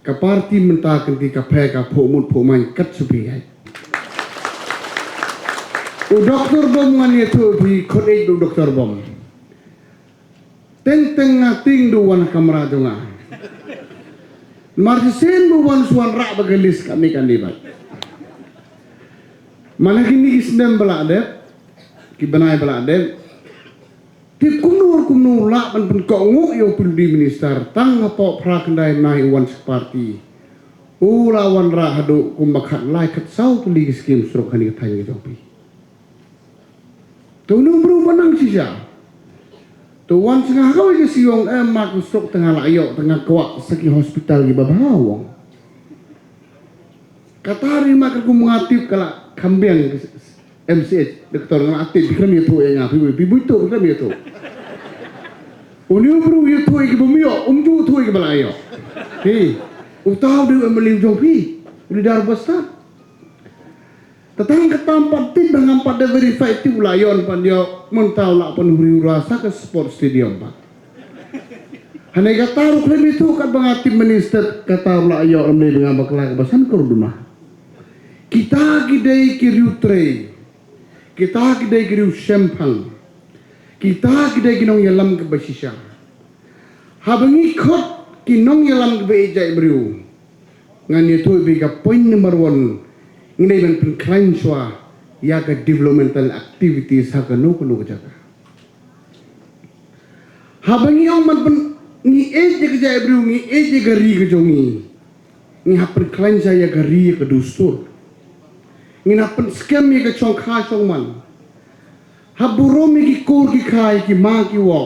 ka parti mentah kanti ka phe ka phomut phomai kat subi hai u doktor bom ngani tu bi khode du doktor bom teng teng na ting du wan kamera dunga marsen bu wan suan ra bagalis kami kan libat mana kini isnem balade ki banai balade ti kumnur la ban pen ko ngu yo prime minister tang apa prakandai nai wan party ula wan ra hadu kumbakhat lai khat sau tu li skim sro khani thai jopi tu nu bru banang sisa tu wan sengah kau je siong mak sro tengah layo tengah kwak saki hospital gi babawang katari mak ku mengatip kala kambiang MCH doktor ngatip kami tu yang pibu tu kami tu Uni bru yu tu ki bumio umju tu ki balayo hi utau de melim jopi uni dar basta tatang ketampat tin dengan pada verify ti ulayon pan yo mentau la pon huri rasa ke sport stadium pak hanai kata klem itu kat bangati minister kata ulayo amne dengan bakla basan kurduma kita gidei kiriutre kita kidai kiriu sempang kita kidai kinong yalam ke basisya habangi khot kinong yalam ke beijai beriu ngani tu bega point number 1 ngai ban klain swa ya ke developmental activities ha kanu kanu jaga habangi ong man pen ni eje ke jai beriu ni eje gari ke jongi ni hapen klain saya gari ke dusur ni hapen scam ye ke chong kha chong man haburo mi ki kur ki khai ki ma ki wo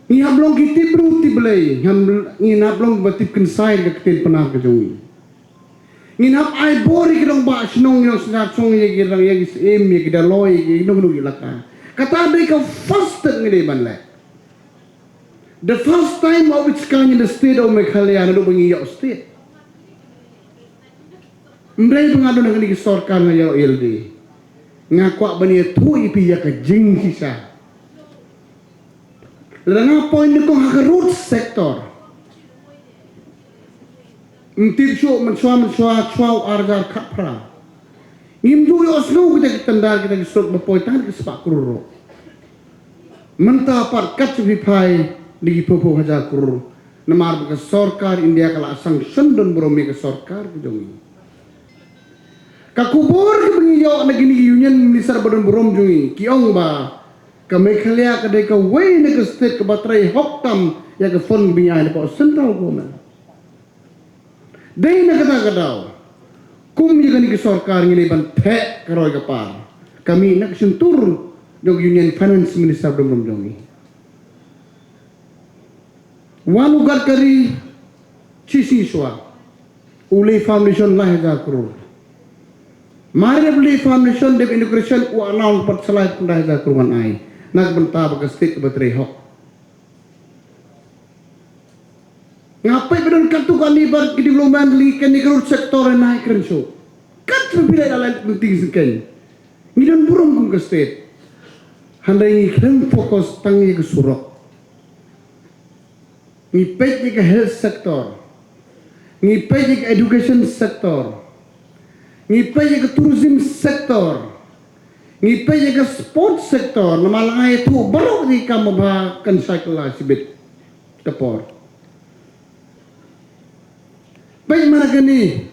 ni hablong ki tibru tiblei ham ni hablong batip ken sai ke tin panah ke jongi ni hab ai bori ki dong ba snong yo snap song ye ki dong ye ki em ye ki da loy ki no no ki laka kata dei ka first ni dei ban le the first time of its kind in the state of Meghalaya no bangi yo state mbrei pengadu dengan ki sorkar ngayo LD ngakwa bani tu ipi ya ka jing sisa langa point ko ha root sector mtip shu manswa chwa argar khapra ngimju yo snu kita tandar kita sot bapoy tan ke sepak kruro menta par kat vi phai di popo haja krur namar ke sorkar India kala asang sendon bromi ke sorkar ke jongi kakubur ke bengiyo negini union minister badan borom jungi kiong ba ke Meghalaya ke deka way ne ke state ke batrai hoktam ya ke fon binya ne po central government dei na kata kadau kum ye ke sorkar ngini ban the karoy ke par kami nak sentur jog union finance minister badan borom jungi wan ugar kari cisi swa ule foundation lah ja krur Mari beli foundation de integration u announce pat salai pundah da kurungan ai nak benta baga state bateri hok ngapai bedan kartu kali bar ki development li ken nikrut sektor naik keren so kat bila dalam penting sekian ngidon burung kum ke state handai ngi keren fokus tangi ke surok ngi pej ke health sector ngi pej ke education sector ngipai ke tourism sektor ngipai ke sport sektor namalang itu baru di kamu bahkan cycle sibit tepor baik mana kini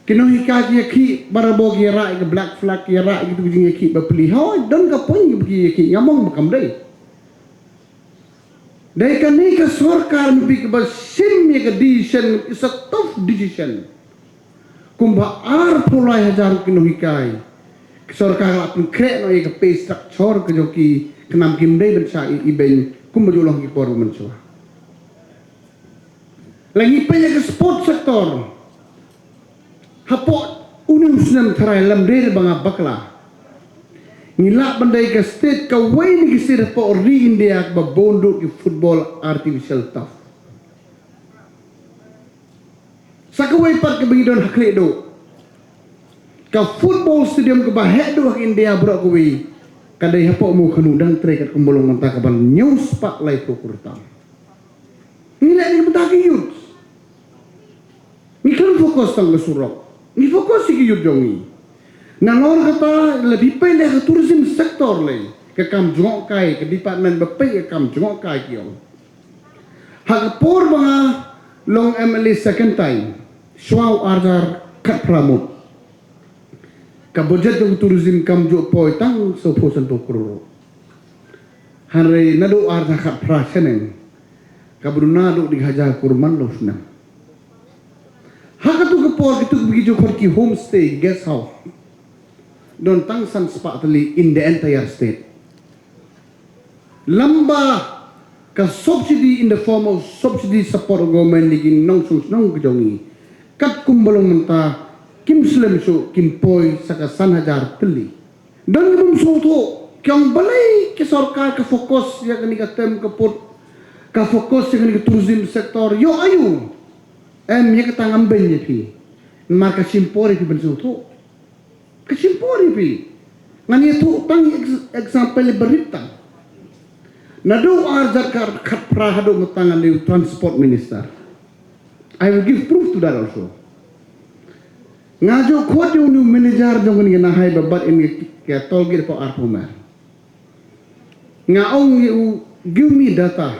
kino hika ki barabo ki ra ke black flag ki ra gitu jing ki bapli ho don ka pun ki ngamong bakam dai dai kani ke sarkar mbi ke basim ye ke decision is a tough decision kumba ar pulai hajar kino hikai sorkar la pun krek no ke pay structure ke joki kenam kim dei ben sa iben kumba joloh ki por menso lagi pay ke sport sector hapo unum sunam tharai lam der banga bakla ngila bandai ke state ka way ni kisir po ri India ba bondo ki football artificial turf sakawai par ke bangidon hakle do ka football stadium ke bahek do hak India bro kuwi kadai hapo mu khanu dan trekat kumbolong manta ka ban news pak lai to kurta nila ni betaki youth fokus tang surok. Ni fokus si yut jongi. Na lor kata lebih pendek ke tourism sektor le. Ke kam jongok kai ke department bepe ke kam jongok kai kiong. Hak por banga long MLA second time. Swau arjar kat pramut. Ka budget ng tourism kam jo poi tang so posan po kroro. Hari nado arjar kat prasenen. Ka brunado dihajar kurman losna. Hak tu ke por itu begitu korki homestay guest house. Don tang san spatali in the entire state. Lamba ka subsidy in the form of subsidy support government ligin nong sung nong kejongi. Kat kumbalong menta kim slim so kim poi saka san hajar teli. Dan bum soto kyang balai ke sarkar ka fokus ya kani ka tem ka put ka fokus ya kani ka tourism sektor yo ayu. Ya ka tangam benye pi. Maka simpori pi ben soto. Kesimpori pi. Ngani tu tang example berita. Nado arjat kat prahado mutangan di transport minister. I will give proof to that also. Ngajo kuat yung new manager jong ni nahay babat ini kaya tolgir po arpumer. Ngaong you give me data.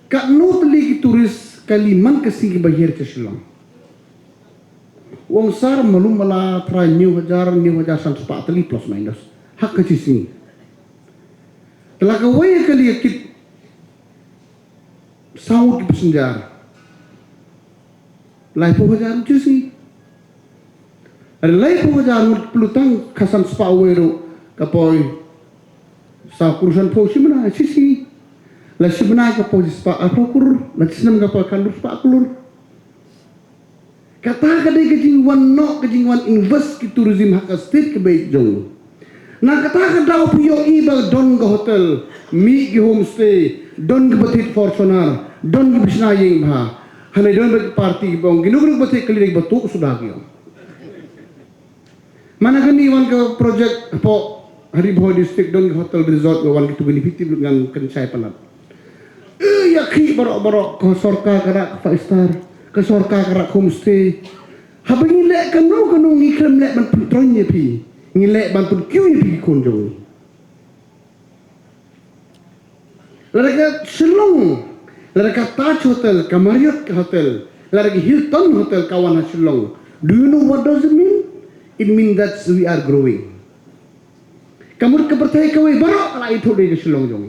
Kat not lagi turis kaliman kesigi bahir ke Shillong. Wong sar malum mala tra new hajar 140 plus minus. Hak ke sini. Telah kawai kali yakit saud bersenjar. Lai po hajar sini. Ada lai po hajar pelutang kasan spawero kapoy sa kurusan po simana sisi. La simana kapoy spa aprokur, la sinam kapoy kandur spa kulur. Kata kadai kejingwan no kejingwan invest ki tourism hak state ke baik jong. Na kata kadau puyo iba don ke hotel, mi ki homestay, don ke betit Fortuner, don ke bisna yeng bha. Hanai don bagi party bong ginugurug betit kelirik batu sudah kiyo. Mana kani wan ke project po Haribo district don ke hotel resort wan kitu benefit dengan kencai panat. Ya ki borok-borok ke sorka karak 5 star. Ke sorka karak homestay. Habang ngilek kanu ngiklem lek ban putronya pi. Ngilek ban put kiu pi kunjung. Larga Shillong. Larga Taj Hotel, Marriott Hotel, larga Hilton Hotel kawan Shillong. Do you know what does it mean? It means that we are growing. Kamu kepercayaan kawai barok ala itu di Shillong jong.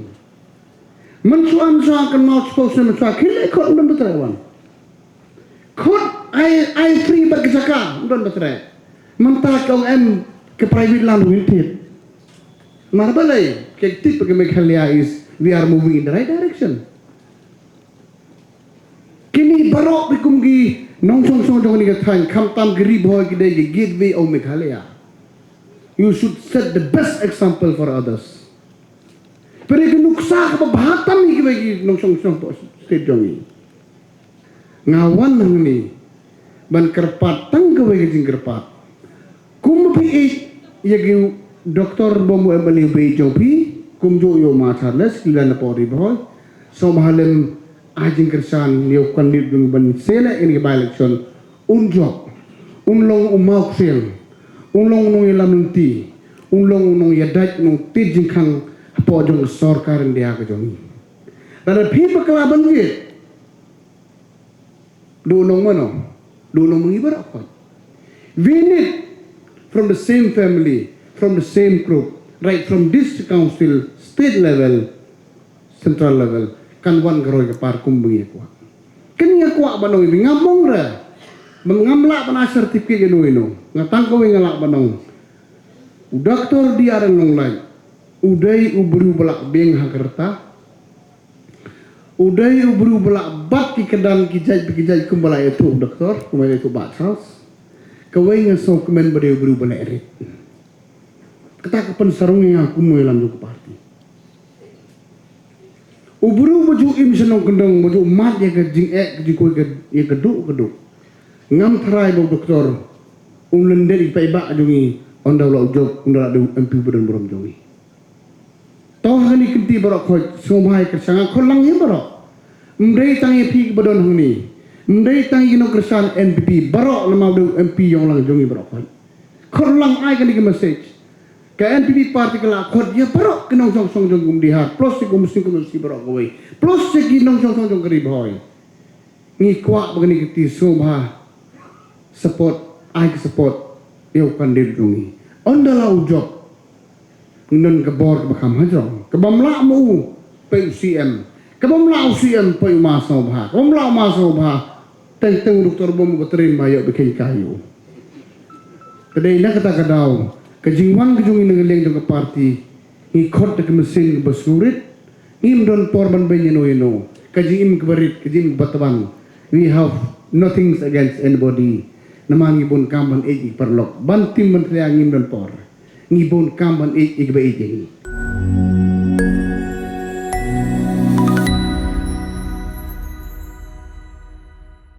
Mensuan kan mau spose mensuan kile kok ndon betrawan. Kod I free berkesaka ndon betray. Mentah kau ke private land winted. Marbalai ke tip ke Meghalaya is we are moving in the right direction. Kini barok bikum gi nong song song jong ni kathan kam tam gri boy ki dai gateway of Meghalaya. You should set the best example for others. Pero nuksa ka bahatam ni bagi nong song song state jong ni. Ngawan nang ni ban kerpat tang gawe jing kerpat. Kum pi yagi doktor bomu emali be jopi kum jo yo ma charles kilan pori boy so mahalem ajing kersan yo kan ni dung ban sele ini by election job unlong umau sel unlong nong ilamenti unlong nong yadat nong tijing kang po jong sarkar india ka jong dan phi pakalaban ye dunong mano dunong mengibar apa we need from the same family from the same group right from district council state level central level kan wan garoy ke par kumbung ko kenya ko banong ini ngamong ra mengamla pana sertifikat ino ngatang ko ngala banong doktor diaran nong lai udai ubru belak beng hakerta udai ubru belak bat ki kedan ki jaj kumbala itu doktor kumbala itu batsals kawai ngasok kemen bade ubru belak erit kata kapan sarungnya aku mau lam ke parti ubru baju im senong kendang baju mat ya ke jing ke ko ya keduk ngam try bo doktor lende di paiba jungi onda lo job onda do MP badan borom jungi toh hani kenti barok ko somai ke sangat kolang ye barok mrei tangi phi badon huni Mendai tangi no keresan NPP barok lemah do MP yang lang jongi barok koi. Kor lang ai kan di message. Ke NPP parti kala kor dia barok kenong song jong gum dihat. Plus si gum si barok koi. Plus si kinong song jong kerib hoi. Ngi kuak begini kiti sobha support ai support eu kan dir jongi. Ondala ujok nun kebor bakam hajong. Kebamla mu pe UCM. Kebamla UCM pe masobha. Kebamla masobha. Teng doktor bom ko terima yo bikin kayu. Kedai nak kata kadau, kejingwan kejungin ngeleng jong ke parti, ngikot ke mesin bersurit, im don porban benyeno ino, kejing im keberit, kejing bataban. We have nothing against anybody. Nama ngibun kamban perlok, bantim menteri angin don por, ngibun kamban ikbe ijeng.